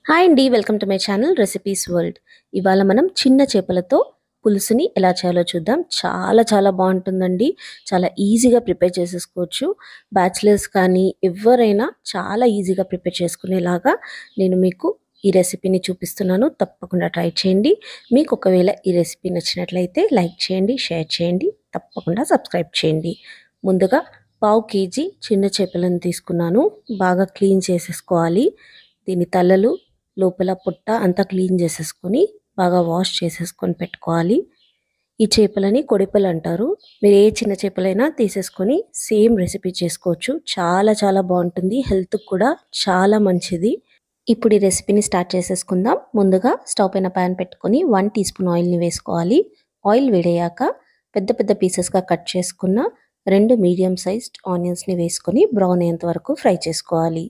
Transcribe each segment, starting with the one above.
Hi అండి. Welcome to my channel recipes world. ఇవాళ మనం చిన్న చేపలతో పులుసుని ఎలా చేయాలో చూద్దాం. చాలా చాలా బాగుంటుందండి. చాలా ఈజీగా ప్రిపేర్ చేసేసుకోవచ్చు. బ్యాచిలర్స్ కానీ ఎవరైనా చాలా ఈజీగా ప్రిపేర్ చేసుకునేలాగా నేను మీకు ఈ రెసిపీని చూపిస్తున్నాను. తప్పకుండా ట్రై చేయండి. మీకు ఒకవేళ ఈ రెసిపీ నచ్చినట్లయితే లైక్ చేయండి, షేర్ చేయండి, తప్పకుండా సబ్స్క్రైబ్ చేయండి. ముందుగా పావు కేజీ చిన్న చేపలను తీసుకున్నాను. బాగా క్లీన్ చేసేసుకోవాలి. దీని తలలు లోపల పుట్ట అంతా క్లీన్ చేసేసుకొని బాగా వాష్ చేసేసుకొని పెట్టుకోవాలి. ఈ చేపలని కొడిపలు అంటారు. మీరు ఏ చిన్న చేపలైనా తీసేసుకొని సేమ్ రెసిపీ చేసుకోవచ్చు. చాలా చాలా బాగుంటుంది. హెల్త్కి కూడా చాలా మంచిది. ఇప్పుడు ఈ రెసిపీని స్టార్ట్ చేసేసుకుందాం. ముందుగా స్టవ్ పైన ప్యాన్ పెట్టుకొని 1 టీ స్పూన్ ఆయిల్ని వేసుకోవాలి. ఆయిల్ వేడయ్యాక పెద్ద పెద్ద పీసెస్గా కట్ చేసుకున్న 2 మీడియం సైజ్డ్ ఆనియన్స్ని వేసుకొని బ్రౌన్ అయ్యేంత వరకు ఫ్రై చేసుకోవాలి.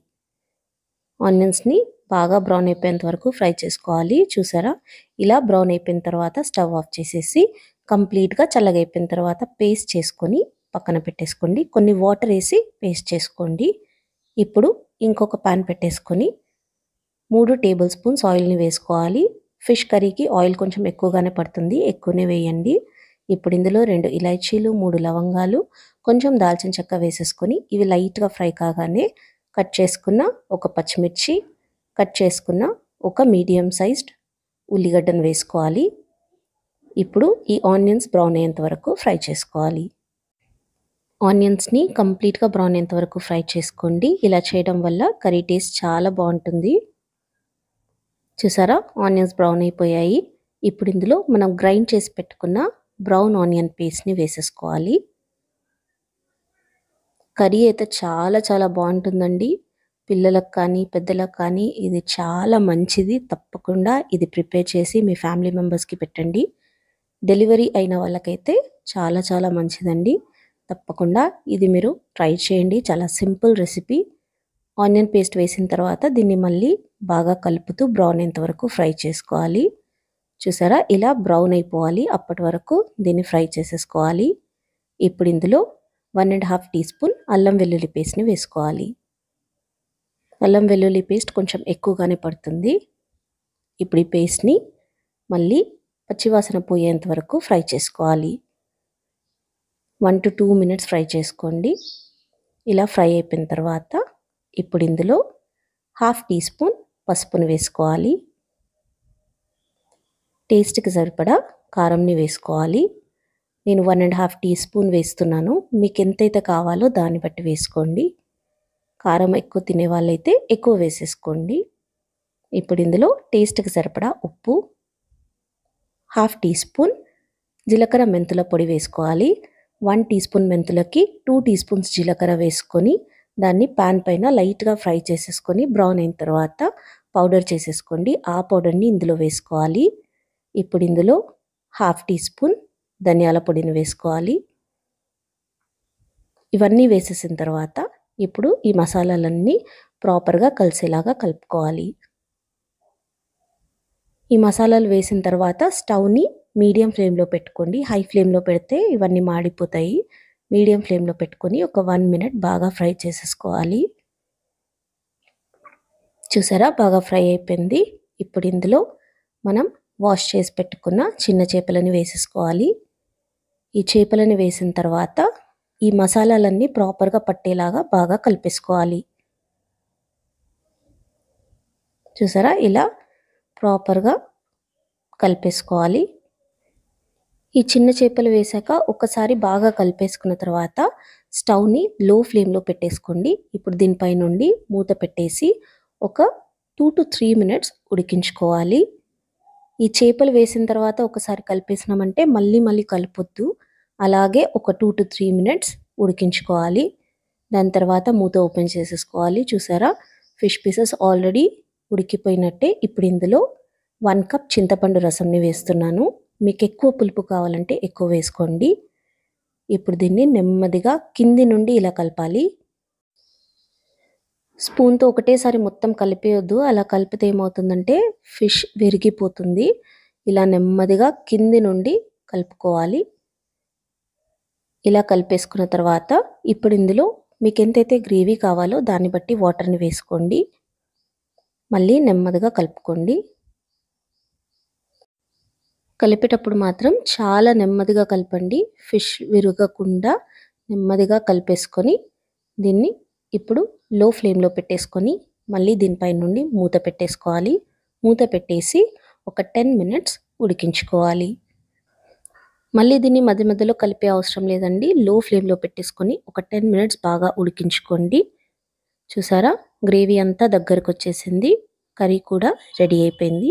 ఆనియన్స్ని బాగా బ్రౌన్ అయిపోయేంత వరకు ఫ్రై చేసుకోవాలి. చూసారా, ఇలా బ్రౌన్ అయిపోయిన తర్వాత స్టవ్ ఆఫ్ చేసేసి కంప్లీట్గా చల్లగా అయిపోయిన తర్వాత పేస్ట్ చేసుకొని పక్కన పెట్టేసుకోండి. కొన్ని వాటర్ వేసి పేస్ట్ చేసుకోండి. ఇప్పుడు ఇంకొక ప్యాన్ పెట్టేసుకొని 3 టేబుల్ స్పూన్స్ ఆయిల్ని వేసుకోవాలి. ఫిష్ కర్రీకి ఆయిల్ కొంచెం ఎక్కువగానే పడుతుంది, ఎక్కువనే వేయండి. ఇప్పుడు ఇందులో 2 ఇలాచీలు, 3 లవంగాలు, కొంచెం దాల్చిన చెక్క వేసేసుకొని ఇవి లైట్గా ఫ్రై కాగానే కట్ చేసుకున్న ఒక పచ్చిమిర్చి, కట్ చేసుకున్న ఒక మీడియం సైజ్డ్ ఉల్లిగడ్డను వేసుకోవాలి. ఇప్పుడు ఈ ఆనియన్స్ బ్రౌన్ అయ్యేంత వరకు ఫ్రై చేసుకోవాలి. ఆనియన్స్ని కంప్లీట్గా బ్రౌన్ అయ్యేంత వరకు ఫ్రై చేసుకోండి. ఇలా చేయడం వల్ల కర్రీ టేస్ట్ చాలా బాగుంటుంది. చూసారా, ఆనియన్స్ బ్రౌన్ అయిపోయాయి. ఇప్పుడు ఇందులో మనం గ్రైండ్ చేసి పెట్టుకున్న బ్రౌన్ ఆనియన్ పేస్ట్ని వేసేసుకోవాలి. కర్రీ అయితే చాలా చాలా బాగుంటుందండి. పిల్లలకు కానీ పెద్దలకు కానీ ఇది చాలా మంచిది. తప్పకుండా ఇది ప్రిపేర్ చేసి మీ ఫ్యామిలీ మెంబర్స్కి పెట్టండి. డెలివరీ అయిన వాళ్ళకైతే చాలా చాలా మంచిదండి. తప్పకుండా ఇది మీరు ట్రై చేయండి. చాలా సింపుల్ రెసిపీ. ఆనియన్ పేస్ట్ వేసిన తర్వాత దీన్ని మళ్ళీ బాగా కలుపుతూ బ్రౌన్ అయ్యేంత వరకు ఫ్రై చేసుకోవాలి. చూసారా, ఇలా బ్రౌన్ అయిపోవాలి. అప్పటి వరకు దీన్ని ఫ్రై చేసేసుకోవాలి. ఇప్పుడు ఇందులో 1.5 టీ స్పూన్ అల్లం వెల్లుల్లి పేస్ట్ని వేసుకోవాలి. అల్లం వెల్లుల్లి పేస్ట్ కొంచెం ఎక్కువగానే పడుతుంది. ఇప్పుడు ఈ పేస్ట్ని మళ్ళీ పచ్చివాసన పోయేంత వరకు ఫ్రై చేసుకోవాలి. 1 to 2 minutes ఫ్రై చేసుకోండి. ఇలా ఫ్రై అయిపోయిన తర్వాత ఇప్పుడు ఇందులో 1/2 టీ స్పూన్ పసుపును వేసుకోవాలి. టేస్ట్కి సరిపడా కారంని వేసుకోవాలి. నేను 1.5 టీ స్పూన్ వేస్తున్నాను. మీకు ఎంతైతే కావాలో దాన్ని బట్టి వేసుకోండి. కారం ఎక్కువ తినే వాళ్ళైతే ఎక్కువ వేసేసుకోండి. ఇప్పుడు ఇందులో టేస్ట్కి సరిపడా ఉప్పు, 1/2 టీ స్పూన్ జీలకర్ర మెంతుల పొడి వేసుకోవాలి. 1 టీ స్పూన్ మెంతులకి 2 టీ స్పూన్స్ జీలకర్ర వేసుకొని దాన్ని ప్యాన్ పైన లైట్గా ఫ్రై చేసేసుకొని బ్రౌన్ అయిన తర్వాత పౌడర్ చేసేసుకోండి. ఆ పౌడర్ని ఇందులో వేసుకోవాలి. ఇప్పుడు ఇందులో 1/2 టీ స్పూన్ ధనియాల పొడిని వేసుకోవాలి. ఇవన్నీ వేసేసిన తర్వాత ఇప్పుడు ఈ మసాలాలన్నీ ప్రాపర్గా కలిసేలాగా కలుపుకోవాలి. ఈ మసాలాలు వేసిన తర్వాత స్టవ్ని మీడియం ఫ్లేమ్లో పెట్టుకోండి. హై ఫ్లేమ్లో పెడితే ఇవన్నీ మాడిపోతాయి. మీడియం ఫ్లేమ్లో పెట్టుకొని ఒక 1 minute బాగా ఫ్రై చేసేసుకోవాలి. చూసారా, బాగా ఫ్రై అయిపోయింది. ఇప్పుడు ఇందులో మనం వాష్ చేసి పెట్టుకున్న చిన్న చేపలని వేసేసుకోవాలి. ఈ చేపలని వేసిన తర్వాత ఈ మసాలాలన్నీ ప్రాపర్గా పట్టేలాగా బాగా కలిపేసుకోవాలి. చూసారా, ఇలా ప్రాపర్గా కలిపేసుకోవాలి. ఈ చిన్న చేపలు వేసాక ఒకసారి బాగా కలిపేసుకున్న తర్వాత స్టవ్ని లో ఫ్లేమ్లో పెట్టేసుకోండి. ఇప్పుడు దీనిపై నుండి మూత పెట్టేసి ఒక 2 to 3 minutes ఉడికించుకోవాలి. ఈ చేపలు వేసిన తర్వాత ఒకసారి కలిపేసినామంటే మళ్ళీ కలపొద్దు. అలాగే ఒక 2 to 3 minutes ఉడికించుకోవాలి. దాని తర్వాత మూత ఓపెన్ చేసేసుకోవాలి. చూసారా, ఫిష్ పీసెస్ ఆల్రెడీ ఉడికిపోయినట్టే. ఇప్పుడు ఇందులో 1 కప్ చింతపండు రసంని వేస్తున్నాను. మీకు ఎక్కువ పులుపు కావాలంటే ఎక్కువ వేసుకోండి. ఇప్పుడు దీన్ని నెమ్మదిగా కింది నుండి ఇలా కలపాలి. స్పూన్తో ఒకటేసారి మొత్తం కలిపేయొద్దు. అలా కలిపితే ఏమవుతుందంటే ఫిష్ విరిగిపోతుంది. ఇలా నెమ్మదిగా కింది నుండి కలుపుకోవాలి. ఇలా కలిపేసుకున్న తర్వాత ఇప్పుడు ఇందులో మీకు ఎంతైతే గ్రేవీ కావాలో దాన్ని బట్టి వాటర్ని వేసుకోండి. మళ్ళీ నెమ్మదిగా కలుపుకోండి. కలిపేటప్పుడు మాత్రం చాలా నెమ్మదిగా కలపండి. ఫిష్ విరగకుండా నెమ్మదిగా కలిపేసుకొని దీన్ని ఇప్పుడు లో ఫ్లేమ్‌లో పెట్టేసుకొని మళ్ళీ దీనిపై నుండి మూత పెట్టేసుకోవాలి. మూత పెట్టేసి ఒక 10 మినిట్స్ ఉడికించుకోవాలి. మళ్ళీ దీన్ని మధ్య మధ్యలో కలిపే అవసరం లేదండి. లో ఫ్లేమ్‌లో పెట్టేసుకొని ఒక 10 మినిట్స్ బాగా ఉడికించుకోండి. చూసారా? గ్రేవీ అంతా దగ్గరకొచ్చేసింది. కర్రీ కూడా రెడీ అయిపోయింది.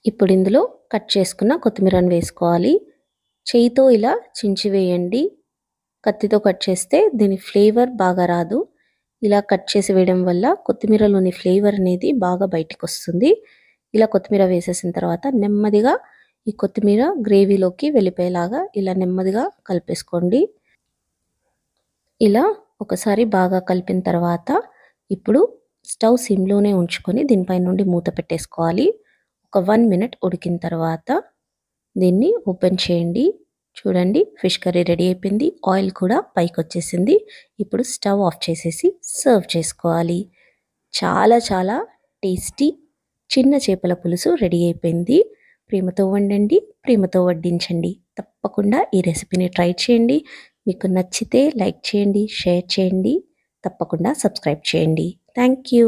ఇప్పుడు ఇందులో కట్ చేసుకున్న కొత్తిమీరను వేసుకోవాలి. చేయితో ఇలా చించి వేయండి. కత్తితో కట్ చేస్తే దీని ఫ్లేవర్ బాగా రాదు. ఇలా కట్ చేసి వేయడం వల్ల కొత్తిమీరలోని ఫ్లేవర్ అనేది బాగా బయటికొస్తుంది. ఇలా కొత్తిమీర వేసేసిన తర్వాత నెమ్మదిగా ఈ కొత్తిమీర గ్రేవీలోకి వెళ్ళిపోయేలాగా ఇలా నెమ్మదిగా కలిపేసుకోండి. ఇలా ఒకసారి బాగా కలిపిన తర్వాత ఇప్పుడు స్టవ్ సిమ్‌లోనే ఉంచుకొని దీనిపై నుండి మూత పెట్టేసుకోవాలి. ఒక 1 మినిట్ ఉడికిన తర్వాత దీన్ని ఓపెన్ చేయండి. చూడండి ఫిష్ కర్రీ రెడీ అయిపోయింది. ఆయిల్ కూడా పైకొచ్చేసింది. ఇప్పుడు స్టవ్ ఆఫ్ చేసేసి సర్వ్ చేసుకోవాలి. చాలా చాలా టేస్టీ చిన్న చేపల పులుసు రెడీ అయిపోయింది. ప్రేమతో వండండి, ప్రేమతో వడ్డించండి. తప్పకుండా ఈ రెసిపీని ట్రై చేయండి. మీకు నచ్చితే లైక్ చేయండి, షేర్ చేయండి. తప్పకుండా సబ్స్క్రైబ్ చేయండి. Thank you.